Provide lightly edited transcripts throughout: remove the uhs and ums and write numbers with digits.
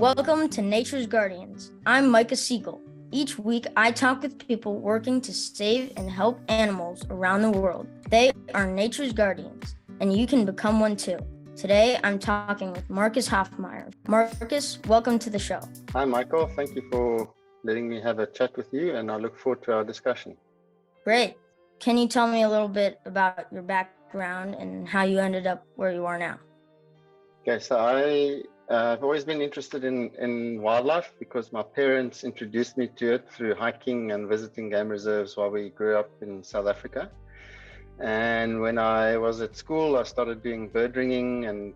Welcome to Nature's Guardians. I'm Micah. Each week, I talk with people working to save and help animals around the world. They are nature's guardians, and you can become one too. Today, I'm talking with Markus Hofmeyr. Markus, welcome to the show. Hi, Michael. Thank you for letting me have a chat with you, and I look forward to our discussion. Great. Can you tell me a little bit about your background and how you ended up where you are now? Okay, so I've always been interested in wildlife because my parents introduced me to it through hiking and visiting game reserves while we grew up in South Africa. And when I was at school, I started doing bird ringing and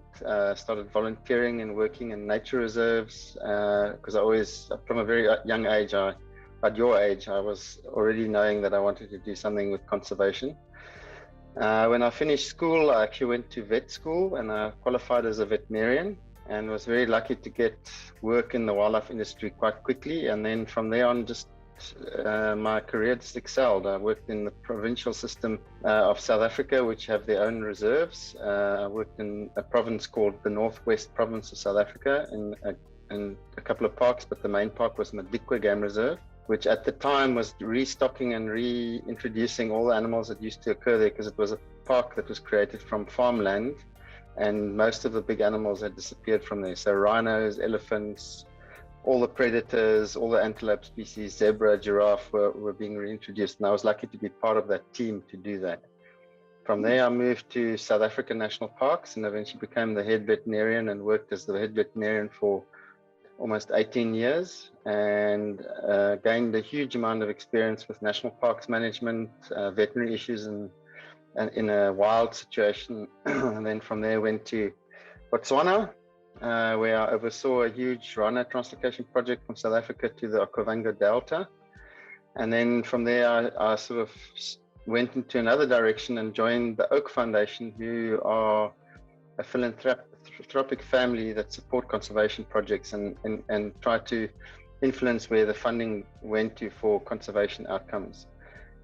started volunteering and working in nature reserves because I always, from a very young age, at your age, I was already knowing that I wanted to do something with conservation. When I finished school, I actually went to vet school and I qualified as a veterinarian and was very lucky to get work in the wildlife industry quite quickly. And then from there on, my career just excelled. I worked in the provincial system of South Africa, which have their own reserves. I worked in a province called the Northwest Province of South Africa in a couple of parks, but the main park was Madikwe Game Reserve, which at the time was restocking and reintroducing all the animals that used to occur there because it was a park that was created from farmland and most of the big animals had disappeared from there. So rhinos, elephants, all the predators, all the antelope species, zebra, giraffe were being reintroduced. And I was lucky to be part of that team to do that. From there, I moved to South African National Parks and eventually became the head veterinarian and worked as the head veterinarian for almost 18 years and gained a huge amount of experience with national parks management, veterinary issues and in a wild situation. And then from there went to Botswana, where I oversaw a huge rhino translocation project from South Africa to the Okavango Delta. And then from there, I sort of went into another direction and joined the Oak Foundation, who are a philanthropic family that support conservation projects and try to influence where the funding went to for conservation outcomes.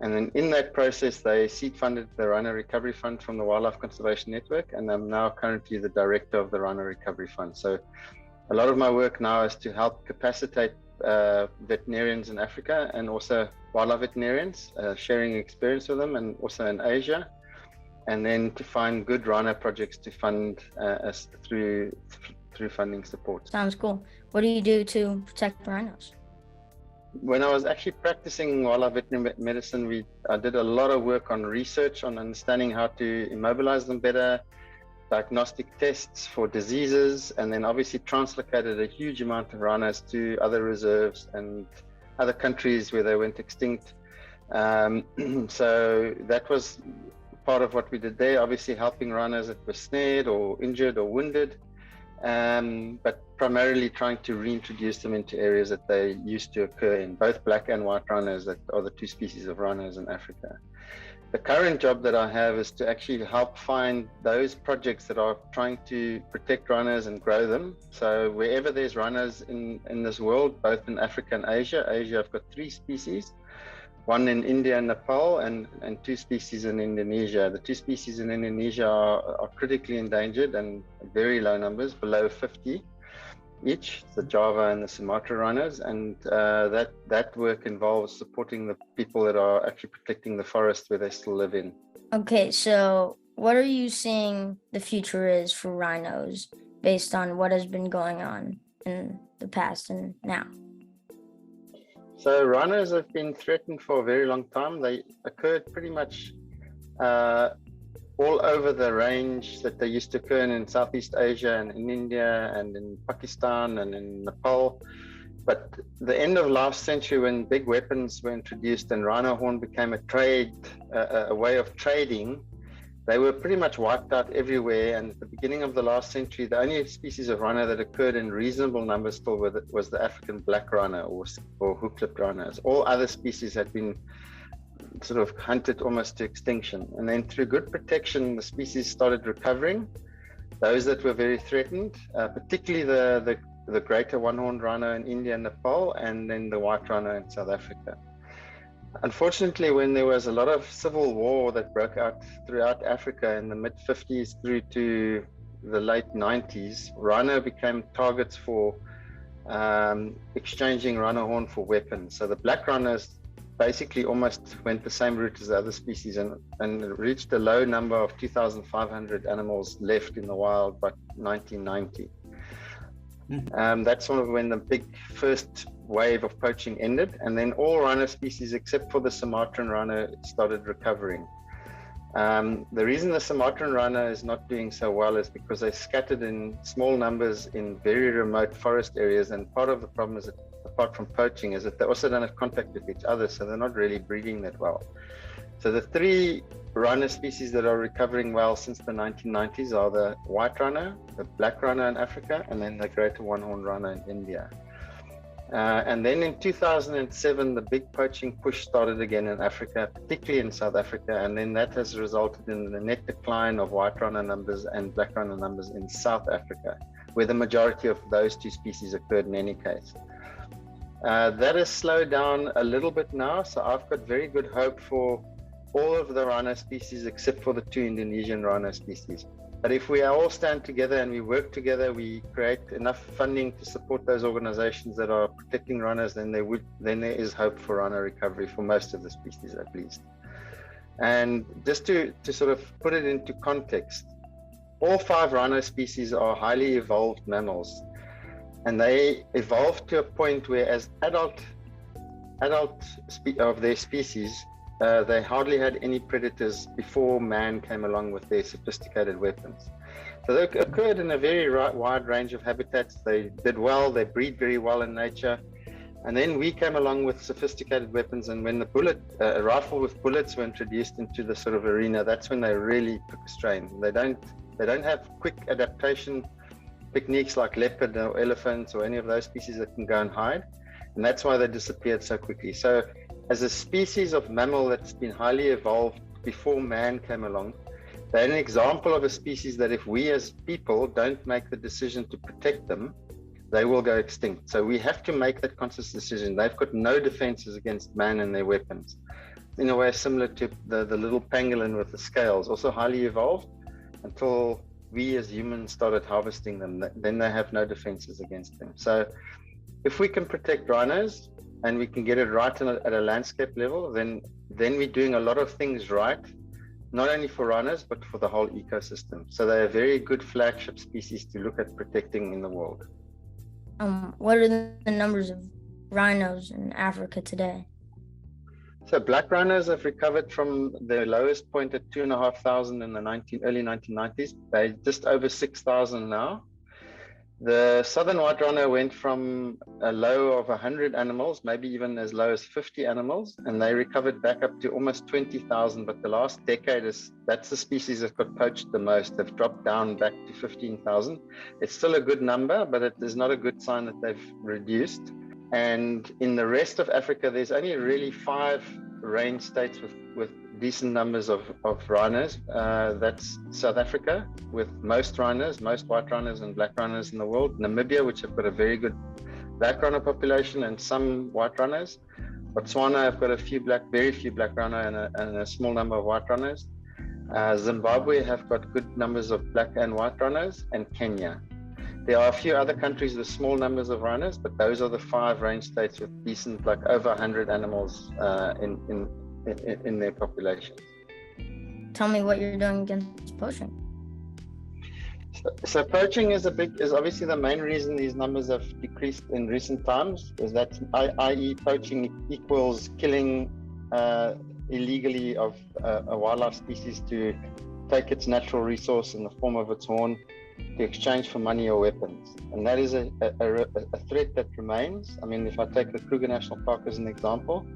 And then in that process, they seed funded the Rhino Recovery Fund from the Wildlife Conservation Network, and I'm now currently the director of the Rhino Recovery Fund. So a lot of my work now is to help capacitate veterinarians in Africa and also wildlife veterinarians, sharing experience with them, and also in Asia, and then to find good rhino projects to fund us through funding support. Sounds cool. What do you do to protect rhinos? When I was actually practicing wildlife veterinary medicine, I did a lot of work on research on understanding how to immobilize them better, diagnostic tests for diseases, and then obviously translocated a huge amount of rhinos to other reserves and other countries where they went extinct. So that was part of what we did there, obviously helping rhinos that were snared or injured or wounded, but primarily trying to reintroduce them into areas that they used to occur in, both black and white rhinos that are the two species of rhinos in Africa. The current job that I have is to actually help find those projects that are trying to protect rhinos and grow them. So wherever there's rhinos in this world, both in Africa and Asia, I've got 3 species. One in India and Nepal and 2 species in Indonesia. The 2 species in Indonesia are critically endangered and very low numbers, below 50 each, the Java and the Sumatra rhinos. And that work involves supporting the people that are actually protecting the forest where they still live in. Okay, so what are you seeing the future is for rhinos based on what has been going on in the past and now? So rhinos have been threatened for a very long time. They occurred pretty much all over the range that they used to occur in Southeast Asia and in India and in Pakistan and in Nepal. But the end of last century, when big weapons were introduced and rhino horn became a way of trading, they were pretty much wiped out everywhere. And at the beginning of the last century, the only species of rhino that occurred in reasonable numbers still was the African black rhino or hook-lipped rhinos. All other species had been sort of hunted almost to extinction. And then through good protection, the species started recovering. Those that were very threatened, particularly the greater one-horned rhino in India and Nepal, and then the white rhino in South Africa. Unfortunately, when there was a lot of civil war that broke out throughout Africa in the mid-50s through to the late 90s, rhino became targets for exchanging rhino horn for weapons. So the black rhinos basically almost went the same route as the other species and reached a low number of 2,500 animals left in the wild by 1990. That's sort of when the big first wave of poaching ended, and then all rhino species except for the Sumatran rhino started recovering. The reason the Sumatran rhino is not doing so well is because they're scattered in small numbers in very remote forest areas, and part of the problem is that, apart from poaching, is that they also don't have contact with each other, so they're not really breeding that well. So the three rhino species that are recovering well since the 1990s are the white rhino, the black rhino in Africa, and then the greater one-horned rhino in India. And then in 2007, the big poaching push started again in Africa, particularly in South Africa, and then that has resulted in the net decline of white rhino numbers and black rhino numbers in South Africa, where the majority of those two species occurred in any case. That has slowed down a little bit now, so I've got very good hope for all of the rhino species except for the two Indonesian rhino species. But if we all stand together and we work together, we create enough funding to support those organizations that are protecting rhinos, then there is hope for rhino recovery for most of the species at least. And just to sort of put it into context, all 5 rhino species are highly evolved mammals, and they evolved to a point where as adult of their species, they hardly had any predators before man came along with their sophisticated weapons. So they occurred in a very wide range of habitats. They did well, they breed very well in nature. And then we came along with sophisticated weapons, and when the a rifle with bullets were introduced into the sort of arena, that's when they really took a strain. They don't have quick adaptation techniques like leopard or elephants or any of those species that can go and hide. And that's why they disappeared so quickly. So as a species of mammal that's been highly evolved before man came along, they're an example of a species that if we as people don't make the decision to protect them, they will go extinct. So we have to make that conscious decision. They've got no defenses against man and their weapons. In a way similar to the little pangolin with the scales, also highly evolved until we as humans started harvesting them. Then they have no defenses against them. So if we can protect rhinos and we can get it right at a landscape level, then we're doing a lot of things right, not only for rhinos, but for the whole ecosystem. So they're a very good flagship species to look at protecting in the world. What are the numbers of rhinos in Africa today? So black rhinos have recovered from their lowest point at 2,500 in the early 1990s. They're just over 6,000 now. The southern white rhino went from a low of 100 animals, maybe even as low as 50 animals, and they recovered back up to almost 20,000. But the last decade, that's the species that got poached the most. They've dropped down back to 15,000. It's still a good number, but it is not a good sign that they've reduced. And in the rest of Africa, there's only really 5 range states with decent numbers of rhinos. That's South Africa with most rhinos, most white rhinos and black rhinos in the world. Namibia, which have got a very good black rhino population and some white rhinos. Botswana have got very few black rhino and a small number of white rhinos. Zimbabwe have got good numbers of black and white rhinos, and Kenya. There are a few other countries with small numbers of rhinos, but those are the 5 range states with decent, like over 100 animals in their populations. Tell me what you're doing against poaching. So poaching is obviously the main reason these numbers have decreased in recent times, is that i.e. poaching equals killing illegally of a wildlife species to take its natural resource in the form of its horn to exchange for money or weapons. And that is a threat that remains. I mean, if I take the Kruger National Park as an example,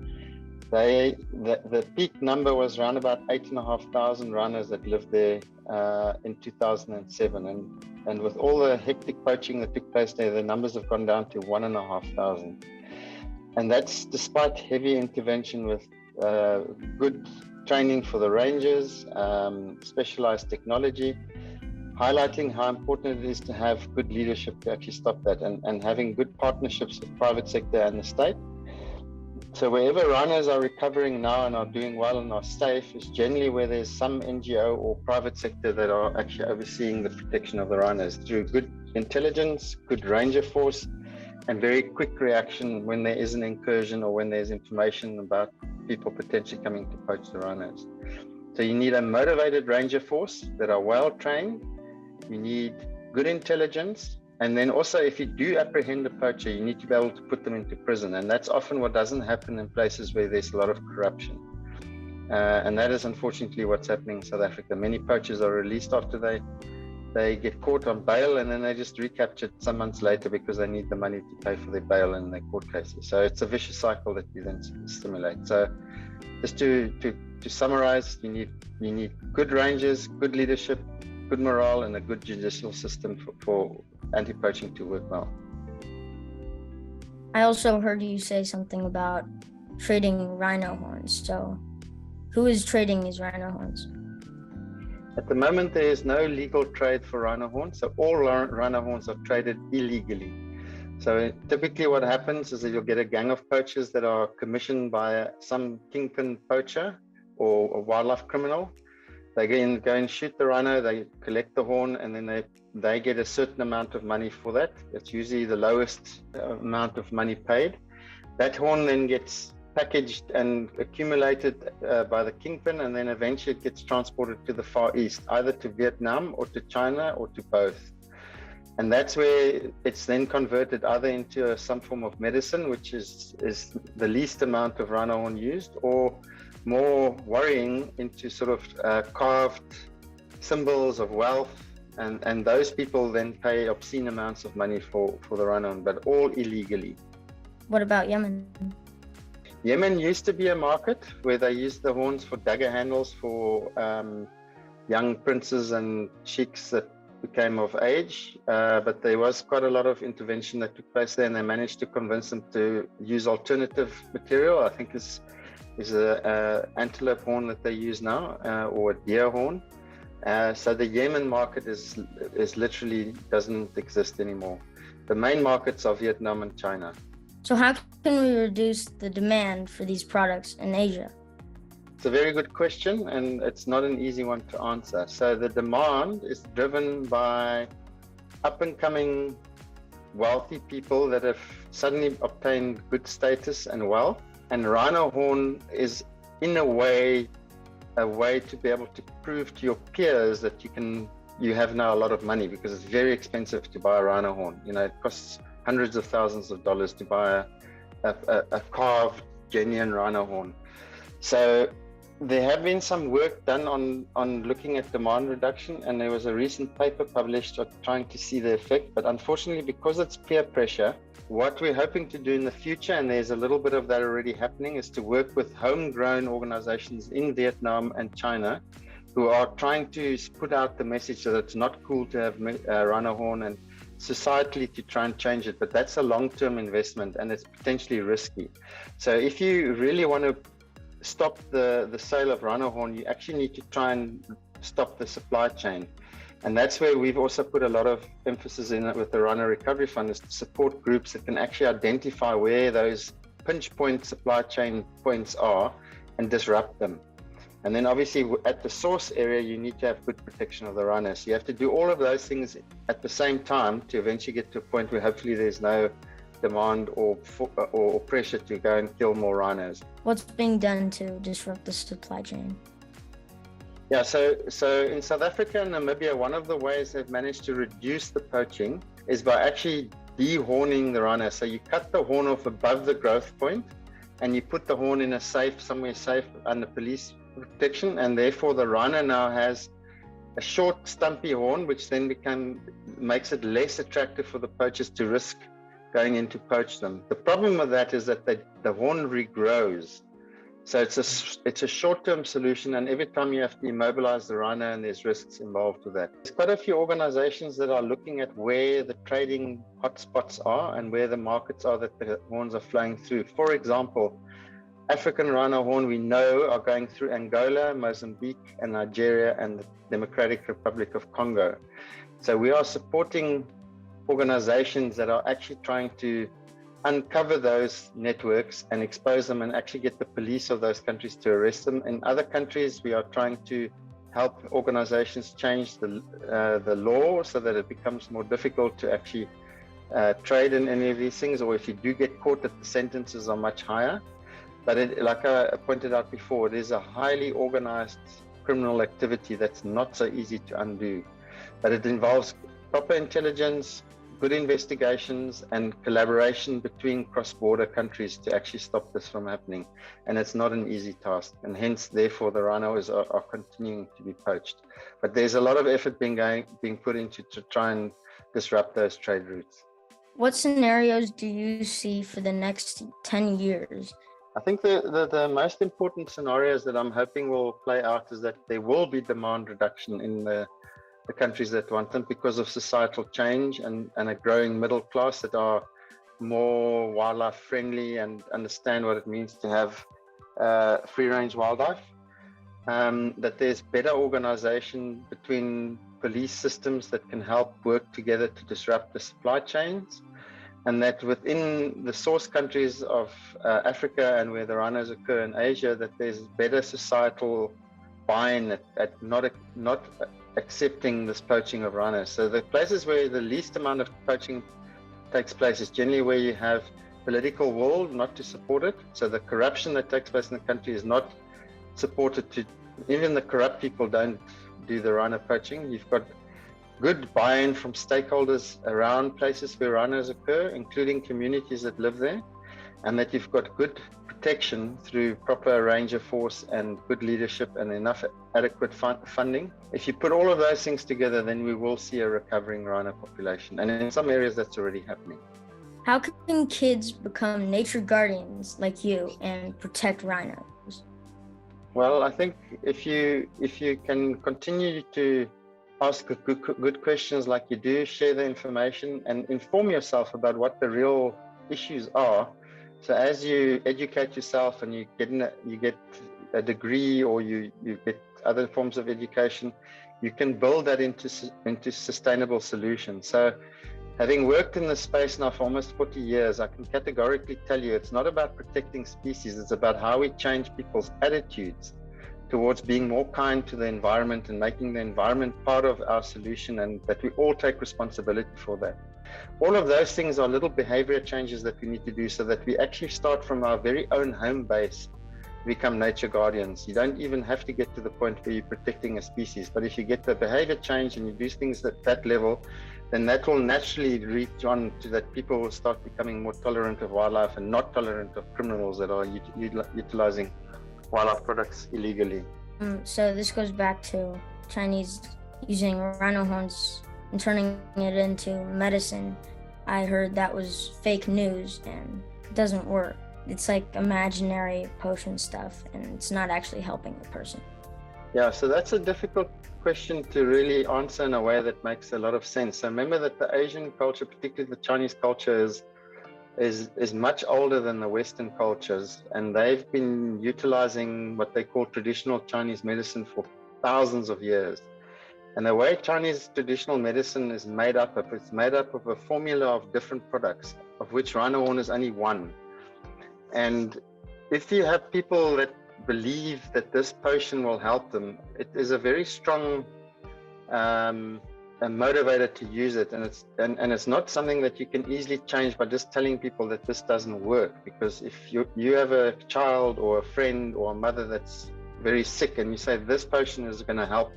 the peak number was around about 8,500 rhinos that lived there in 2007, and with all the hectic poaching that took place there, the numbers have gone down to 1,500, and that's despite heavy intervention with good training for the rangers, specialized technology, highlighting how important it is to have good leadership to actually stop that, and having good partnerships with private sector and the state. So wherever rhinos are recovering now and are doing well and are safe is generally where there's some NGO or private sector that are actually overseeing the protection of the rhinos through good intelligence, good ranger force, and very quick reaction when there is an incursion or when there's information about people potentially coming to poach the rhinos. So you need a motivated ranger force that are well trained. You need good intelligence. And then also, if you do apprehend a poacher, you need to be able to put them into prison. And that's often what doesn't happen in places where there's a lot of corruption. And that is unfortunately what's happening in South Africa. Many poachers are released after they get caught on bail, and then they just recaptured some months later because they need the money to pay for their bail and their court cases. So it's a vicious cycle that you then stimulate. So just to summarize, you need good rangers, good leadership, good morale, and a good judicial system for anti-poaching to work well. I also heard you say something about trading rhino horns. So who is trading these rhino horns? At the moment, there is no legal trade for rhino horns. So all rhino horns are traded illegally. So typically what happens is that you'll get a gang of poachers that are commissioned by some kingpin poacher or a wildlife criminal. They go and shoot the rhino, they collect the horn, and then they get a certain amount of money for that. It's usually the lowest amount of money paid. That horn then gets packaged and accumulated by the kingpin, and then eventually it gets transported to the Far East, either to Vietnam or to China or to both. And that's where it's then converted either into some form of medicine, which is the least amount of rhino horn used, or more worrying, into sort of carved symbols of wealth. And those people then pay obscene amounts of money for the rhino horn, but all illegally. What about Yemen? Yemen used to be a market where they used the horns for dagger handles for young princes and sheiks that became of age, but there was quite a lot of intervention that took place there, and they managed to convince them to use alternative material. I think is a antelope horn that they use now, or a deer horn. So the Yemen market is literally doesn't exist anymore. The main markets are Vietnam and China. So how can we reduce the demand for these products in Asia? It's a very good question, and it's not an easy one to answer. So the demand is driven by up-and-coming wealthy people that have suddenly obtained good status and wealth. And rhino horn is, in a way to be able to prove to your peers that you have now a lot of money, because it's very expensive to buy a rhino horn. You know, it costs hundreds of thousands of dollars to buy a carved, genuine rhino horn. So there have been some work done on looking at demand reduction, and there was a recent paper published trying to see the effect. But unfortunately, because it's peer pressure, what we're hoping to do in the future, and there's a little bit of that already happening, is to work with homegrown organizations in Vietnam and China who are trying to put out the message that it's not cool to have a rhino horn, and societally to try and change it. But that's a long-term investment, and it's potentially risky. So if you really want to stop the sale of rhino horn, you actually need to try and stop the supply chain. And that's where we've also put a lot of emphasis in it with the Rhino Recovery Fund, is to support groups that can actually identify where those pinch point supply chain points are and disrupt them. And then obviously at the source area, you need to have good protection of the rhino. So you have to do all of those things at the same time to eventually get to a point where hopefully there's no demand or pressure to go and kill more rhinos. What's being done to disrupt the supply chain? Yeah, so in South Africa and Namibia, one of the ways they've managed to reduce the poaching is by actually dehorning the rhino. So you cut the horn off above the growth point, and you put the horn in a somewhere safe under police protection, and therefore the rhino now has a short, stumpy horn, which then makes it less attractive for the poachers to risk going in to poach them. The problem with that is that the horn regrows. So it's a short-term solution, and every time you have to immobilize the rhino, and there's risks involved with that. There's quite a few organizations that are looking at where the trading hotspots are and where the markets are that the horns are flowing through. For example, African rhino horn, we know, are going through Angola, Mozambique, and Nigeria, and the Democratic Republic of Congo. So we are supporting organizations that are actually trying to uncover those networks and expose them, and actually get the police of those countries to arrest them. In other countries, we are trying to help organizations change the law so that it becomes more difficult to actually trade in any of these things, or if you do get caught, that the sentences are much higher. But like I pointed out before, it is a highly organized criminal activity that's not so easy to undo. But it involves proper intelligence, good investigations, and collaboration between cross-border countries to actually stop this from happening. And it's not an easy task. And hence, therefore, the rhinos are continuing to be poached. But there's a lot of effort being put into to try and disrupt those trade routes. What scenarios do you see for the next 10 years? I think the most important scenarios that I'm hoping will play out is that there will be demand reduction in the countries that want them because of societal change and a growing middle class that are more wildlife friendly and understand what it means to have free-range wildlife. That there's better organization between police systems that can help work together to disrupt the supply chains, and that within the source countries of Africa and where the rhinos occur in Asia, that there's better societal buy-in at not accepting this poaching of rhinos. So the places where the least amount of poaching takes place is generally where you have political will not to support it. So the corruption that takes place in the country is not supported to, even the corrupt people don't do the rhino poaching. You've got good buy-in from stakeholders around places where rhinos occur, including communities that live there, and that you've got good protection through proper ranger force and good leadership and enough adequate funding. If you put all of those things together, then we will see a recovering rhino population. And in some areas, that's already happening. How can kids become nature guardians like you and protect rhinos? Well, I think if you can continue to ask good questions like you do, share the information and inform yourself about what the real issues are. So as you educate yourself and you get a degree or you get other forms of education, you can build that into sustainable solutions. So having worked in this space now for almost 40 years, I can categorically tell you it's not about protecting species, it's about how we change people's attitudes towards being more kind to the environment and making the environment part of our solution, and that we all take responsibility for that. All of those things are little behavior changes that we need to do so that we actually start from our very own home base, become nature guardians. You don't even have to get to the point where you're protecting a species, but if you get the behavior change and you do things at that level, then that will naturally reach on to that people will start becoming more tolerant of wildlife and not tolerant of criminals that are utilizing wildlife products illegally. So this goes back to Chinese using rhino horns and turning it into medicine. I heard that was fake news and it doesn't work. It's like imaginary potion stuff and it's not actually helping the person. Yeah, so that's a difficult question to really answer in a way that makes a lot of sense. So remember that the Asian culture, particularly the Chinese culture, is much older than the Western cultures, and they've been utilizing what they call traditional Chinese medicine for thousands of years. And the way Chinese traditional medicine is made up of, it's made up of a formula of different products, of which rhino horn is only one. And if you have people that believe that this potion will help them, it is a very strong a motivator to use it, and it's not something that you can easily change by just telling people that this doesn't work. Because if you have a child or a friend or a mother that's very sick and you say this potion is going to help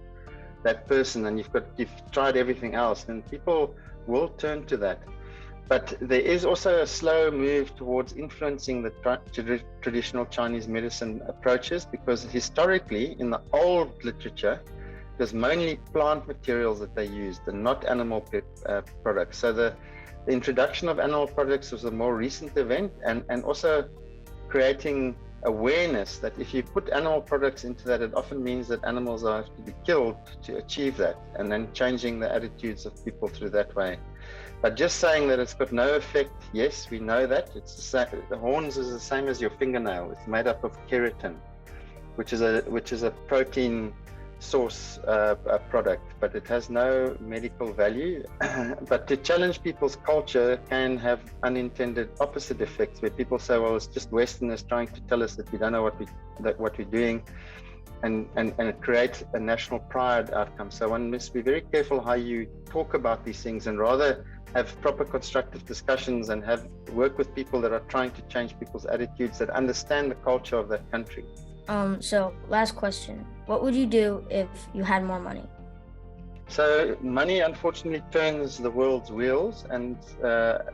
that person, and you've tried everything else, then people will turn to that. But there is also a slow move towards influencing the traditional Chinese medicine approaches, because historically in the old literature there's mainly plant materials that they used and not animal products. So the introduction of animal products was a more recent event, and also creating awareness that if you put animal products into that, it often means that animals have to be killed to achieve that, and then changing the attitudes of people through that way. But just saying that it's got no effect, yes, we know that. It's the same. The horns is the same as your fingernail. It's made up of keratin, which is a protein source product, but it has no medical value. But to challenge people's culture can have unintended opposite effects, where people say, well, it's just Westerners trying to tell us that we don't know what we're doing. and it creates a national pride outcome. So one must be very careful how you talk about these things, and rather have proper constructive discussions and work with people that are trying to change people's attitudes, that understand the culture of that country. So last question, what would you do if you had more money? So money unfortunately turns the world's wheels, and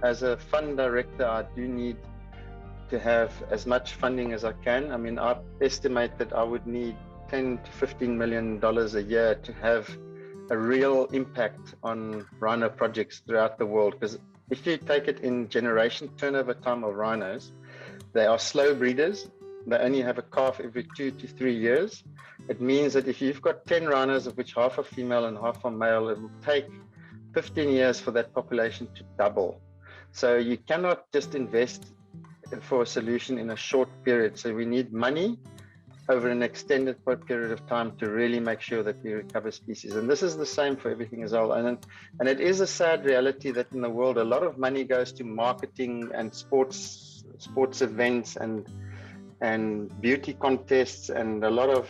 as a fund director, I do need to have as much funding as I can. I mean, I estimate that I would need $10 to $15 million a year to have a real impact on rhino projects throughout the world. Because if you take it in generation turnover time of rhinos, they are slow breeders. They only have a calf every 2 to 3 years. It means that if you've got 10 rhinos, of which half are female and half are male, it will take 15 years for that population to double. So you cannot just invest for a solution in a short period. So we need money over an extended period of time to really make sure that we recover species. And this is the same for everything as well. And it is a sad reality that in the world, a lot of money goes to marketing and sports events and beauty contests and a lot of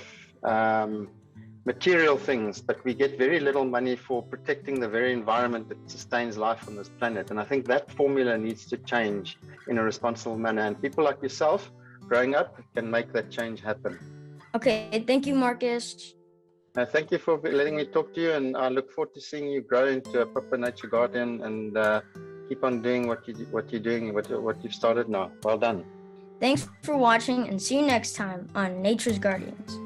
material things, but we get very little money for protecting the very environment that sustains life on this planet. And I think that formula needs to change in a responsible manner, and people like yourself growing up can make that change happen. Okay, thank you, Markus. Thank you for letting me talk to you, and I look forward to seeing you grow into a proper nature guardian and keep on doing what you're doing, what you've started now. Well done. Thanks for watching, and see you next time on Nature's Guardians.